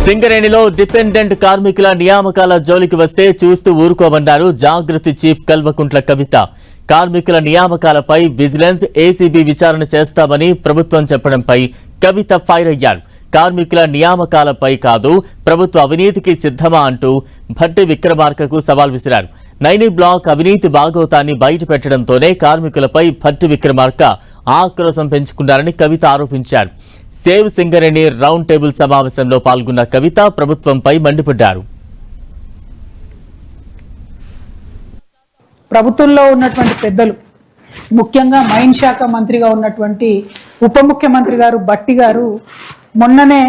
సింగరేణిలో డిపెండెంట్ కార్మికుల నియామకాల జోలికి వస్తే చూస్తూ ఊరుకోమన్నారు జాగృతి చీఫ్ కల్వకుంట్ల కవిత. కార్మికుల నియామకాలపై విజిలెన్స్, ఏసీబీ విచారణ చేస్తామని ప్రభుత్వం చెప్పడంపై కవిత ఫైర్ అయ్యారు. కార్మికుల నియామకాలపై కాదు, ప్రభుత్వ అవినీతికి సిద్ధమా అంటూ భట్టి విక్రమార్కకు సవాల్ విసిరారు. నైని బ్లాక్ అవినీతి బాగోతాన్ని బయటపెట్టడంతోనే కార్మికులపై భట్టి విక్రమార్క ఆక్రోశం పెంచుకున్నారని కవిత ఆరోపించారు. సేవ్ సింగరేణి రౌండ్ టేబుల్ సమావేశంలో పాల్గొన్న కవిత ప్రభుత్వంపై మండిపడ్డారు. ప్రభుత్వంలో ఉన్నటువంటి పెద్దలు, ముఖ్యంగా మైన్ శాఖ మంత్రిగా ఉన్నటువంటి ఉప ముఖ్యమంత్రి గారు భట్టి గారు మొన్ననే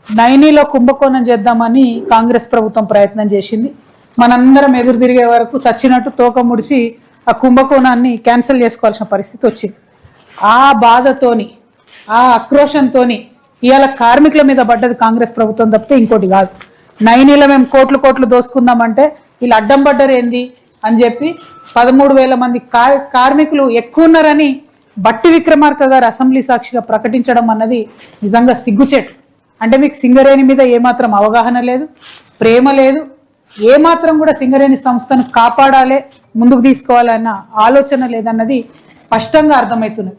నైనీలో కుంభకోణం చేద్దామని కాంగ్రెస్ ప్రభుత్వం ప్రయత్నం చేసింది. మనందరం ఎదురు తిరిగే వరకు సచ్చినట్టు తోక ముడిసి ఆ కుంభకోణాన్ని క్యాన్సిల్ చేసుకోవాల్సిన పరిస్థితి వచ్చింది. ఆ బాధతోని, ఆ ఆక్రోషంతోని ఇవాళ కార్మికుల మీద పడ్డది కాంగ్రెస్ ప్రభుత్వం తప్పితే ఇంకోటి కాదు. నైనీలో మేము కోట్లు దోసుకుందామంటే వీళ్ళు అడ్డం పడ్డరు ఏంది అని చెప్పి 13,000 మంది కార్మికులు ఎక్కువ ఉన్నారని భట్టి విక్రమార్క గారు అసెంబ్లీ సాక్షిగా ప్రకటించడం అన్నది నిజంగా సిగ్గుచేటు. అంటే మీకు సింగరేణి మీద ఏమాత్రం అవగాహన లేదు, ప్రేమ లేదు, ఏమాత్రం కూడా సింగరేణి సంస్థను కాపాడాలి, ముందుకు తీసుకోవాలన్న ఆలోచన లేదన్నది స్పష్టంగా అర్థమవుతున్నది.